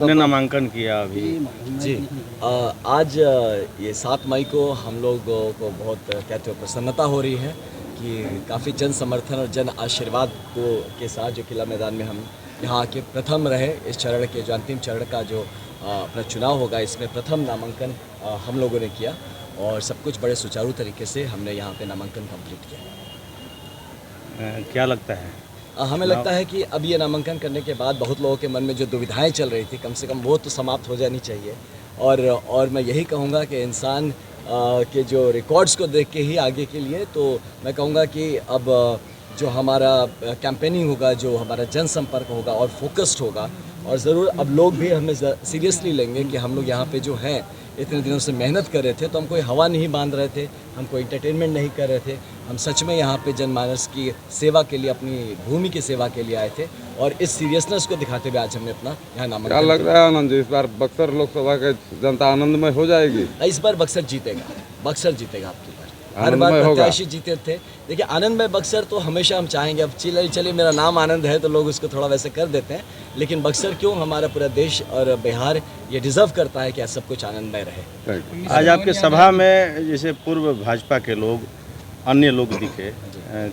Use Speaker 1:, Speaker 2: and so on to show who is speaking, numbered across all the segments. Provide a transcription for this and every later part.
Speaker 1: ने नामांकन किया अभी
Speaker 2: जी। आज ये 7 मई को हम लोगों को बहुत कहते हो प्रसन्नता हो रही है कि काफ़ी जन समर्थन और जन आशीर्वाद को के साथ जो किला मैदान में हम यहाँ आके प्रथम रहे। इस चरण के जो अंतिम चरण का जो अपना चुनाव होगा, इसमें प्रथम नामांकन हम लोगों ने किया और सब कुछ बड़े सुचारू तरीके से हमने यहाँ पे नामांकन कंप्लीट किया।
Speaker 1: क्या लगता है?
Speaker 2: हमें लगता है कि अब ये नामांकन करने के बाद बहुत लोगों के मन में जो दुविधाएं चल रही थी, कम से कम वो तो समाप्त हो जानी चाहिए। और मैं यही कहूँगा कि इंसान के जो रिकॉर्ड्स को देख के ही आगे के लिए, तो मैं कहूँगा कि अब जो हमारा कैंपेनिंग होगा, जो हमारा जनसंपर्क होगा और फोकस्ड होगा, और ज़रूर अब लोग भी हमें सीरियसली लेंगे कि हम लोग यहाँ पे जो हैं इतने दिनों से मेहनत कर रहे थे, तो हम कोई हवा नहीं बांध रहे थे, हम कोई एंटरटेनमेंट नहीं कर रहे थे, हम सच में यहाँ पे जनमानस की सेवा के लिए, अपनी भूमि की सेवा के लिए आए थे। और इस सीरियसनेस को दिखाते हुए आज हमने अपना यहाँ नामांकन।
Speaker 3: क्या लग रहा है आनंद जी, इस बार बक्सर लोकसभा के जनता आनंदमय हो जाएगी?
Speaker 2: इस बार बक्सर जीतेगा, बक्सर जीतेगा आपकी बार। हर बार प्रत्याशी जीते थे। देखिए, आनंदमय बक्सर तो हमेशा हम चाहेंगे। अब चलिए मेरा नाम आनंद है तो लोग उसको थोड़ा वैसे कर देते हैं, लेकिन बक्सर क्यों, हमारा पूरा देश और बिहार ये डिजर्व करता है कि सब कुछ आनंदमय रहे।
Speaker 1: आज आपके सभा में जैसे पूर्व भाजपा के लोग, अन्य लोग दिखे,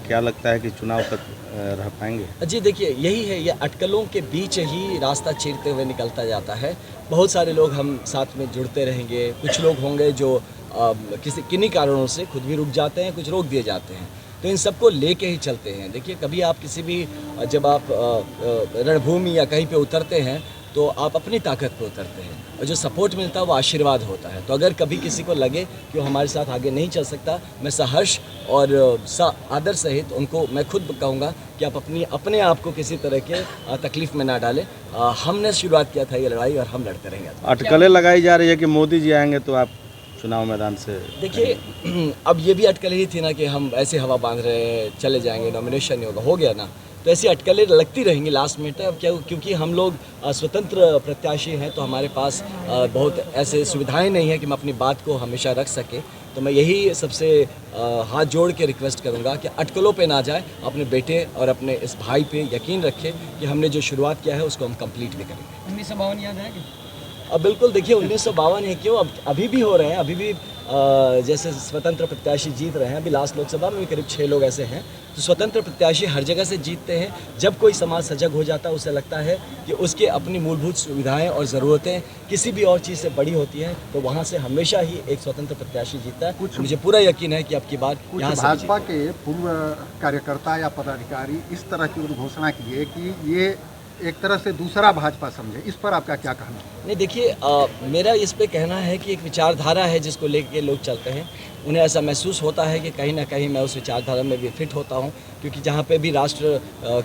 Speaker 1: क्या लगता है कि चुनाव तक रह पाएंगे?
Speaker 2: जी देखिए, यही है, ये अटकलों के बीच ही रास्ता चीरते हुए निकलता जाता है। बहुत सारे लोग हम साथ में जुड़ते रहेंगे। कुछ लोग होंगे जो किन्हीं कारणों से खुद भी रुक जाते हैं, कुछ रोक दिए जाते हैं, तो इन सबको लेके ही चलते हैं। देखिए, कभी आप किसी भी जब आप रणभूमि या कहीं पे उतरते हैं तो आप अपनी ताकत पे उतरते हैं, और जो सपोर्ट मिलता है वो आशीर्वाद होता है। तो अगर कभी किसी को लगे कि वो हमारे साथ आगे नहीं चल सकता, मैं सहर्ष और आदर सहित उनको मैं खुद कहूँगा कि आप अपने आप को किसी तरह के तकलीफ में ना डालें। हमने शुरुआत किया था ये लड़ाई और हम लड़ते रहेंगे।
Speaker 1: अटकलें लगाई जा रही है कि मोदी जी आएंगे तो आप चुनाव मैदान से।
Speaker 2: देखिए, अब ये भी अटकलें ही थी ना कि हम ऐसे हवा बांध रहे हैं, चले जाएंगे, नॉमिनेशन नहीं होगा, हो गया ना, तो ऐसी अटकलें लगती रहेंगी लास्ट मिनट। अब क्या, क्योंकि हम लोग स्वतंत्र प्रत्याशी हैं तो हमारे पास बहुत ऐसे सुविधाएं नहीं है कि हम अपनी बात को हमेशा रख सकें। तो मैं यही सबसे हाथ जोड़ के रिक्वेस्ट करूंगा कि अटकलों पे ना जाए, अपने बेटे और अपने इस भाई पे यकीन रखें कि हमने जो शुरुआत किया है उसको हम कंप्लीट भी करेंगे।
Speaker 4: 1952 याद है?
Speaker 2: अब बिल्कुल, देखिए 1952 है क्यों, अब अभी भी हो रहे हैं, अभी भी जैसे स्वतंत्र प्रत्याशी जीत रहे हैं। अभी लास्ट लोकसभा में भी करीब 6 लोग ऐसे हैं। तो स्वतंत्र प्रत्याशी हर जगह से जीतते हैं। जब कोई समाज सजग हो जाता है, उसे लगता है कि उसके अपनी मूलभूत सुविधाएं और ज़रूरतें किसी भी और चीज़ से बड़ी होती हैं, तो वहाँ से हमेशा ही एक स्वतंत्र प्रत्याशी जीतता है। मुझे पूरा यकीन है कि अब की बार यहाँ से
Speaker 5: भाजपा के पूर्व कार्यकर्ता या पदाधिकारी इस तरह की घोषणा की है कि ये एक तरह से दूसरा भाजपा समझे, इस पर आपका क्या कहना है?
Speaker 2: नहीं, देखिए, मेरा इस पे कहना है कि एक विचारधारा है जिसको लेके लोग चलते हैं। उन्हें ऐसा महसूस होता है कि कहीं ना कहीं मैं उस विचारधारा में भी फिट होता हूं, क्योंकि जहां पे भी राष्ट्र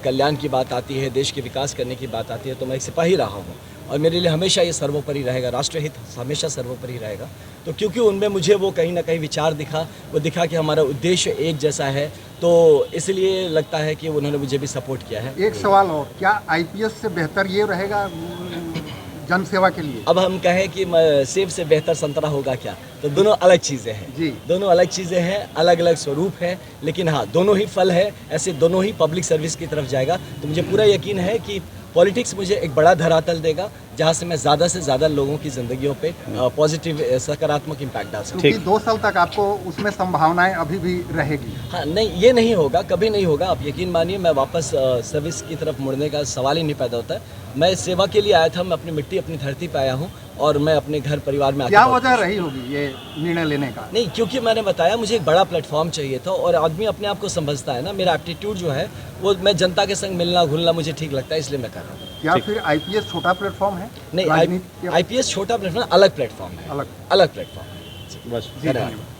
Speaker 2: कल्याण की बात आती है, देश के विकास करने की बात आती है, तो मैं एक सिपाही रहा हूं और मेरे लिए हमेशा ये सर्वोपरि रहेगा, राष्ट्रहित हमेशा सर्वोपरि रहेगा। तो क्योंकि उनमें मुझे वो कहीं ना कहीं विचार दिखा, वो दिखा कि हमारा उद्देश्य एक जैसा है, तो इसलिए लगता है कि उन्होंने मुझे भी सपोर्ट किया है।
Speaker 5: एक सवाल और, क्या आईपीएस से बेहतर ये रहेगा जन सेवा के लिए?
Speaker 2: अब हम कहें कि सेब से बेहतर संतरा होगा क्या, तो दोनों अलग चीज़ें हैं जी, दोनों अलग चीज़ें हैं, अलग अलग स्वरूप है, लेकिन हाँ, दोनों ही फल है, ऐसे दोनों ही पब्लिक सर्विस की तरफ जाएगा। तो मुझे पूरा यकीन है कि पॉलिटिक्स मुझे एक बड़ा धरातल देगा जहाँ से मैं ज़्यादा से ज़्यादा लोगों की ज़िंदगियों पे पॉजिटिव सकारात्मक इम्पैक्ट डाल सकूँ।
Speaker 5: क्योंकि 2 साल तक आपको उसमें संभावनाएं अभी भी रहेगी।
Speaker 2: हाँ, नहीं, ये नहीं होगा, कभी नहीं होगा। आप यकीन मानिए, मैं वापस सर्विस की तरफ मुड़ने का सवाल ही नहीं पैदा होता है। मैं इस सेवा के लिए आया था, मैं अपनी मिट्टी, अपनी धरती पे आया हूँ, और मैं अपने घर परिवार में।
Speaker 5: क्या वजह रही होगी ये निर्णय लेने का?
Speaker 2: नहीं, क्योंकि मैंने बताया मुझे एक बड़ा प्लेटफॉर्म चाहिए था, और आदमी अपने आप को समझता है ना। मेरा एप्टीट्यूड जो है वो, मैं जनता के संग मिलना घुलना मुझे ठीक लगता है, इसलिए मैं कर रहा हूँ।
Speaker 5: क्या फिर आईपीएस छोटा प्लेटफॉर्म है?
Speaker 2: नहीं, आईपीएस छोटा प्लेटफॉर्म, अलग प्लेटफॉर्म है, अलग प्लेटफॉर्म है।
Speaker 1: बस।
Speaker 2: धन्यवाद।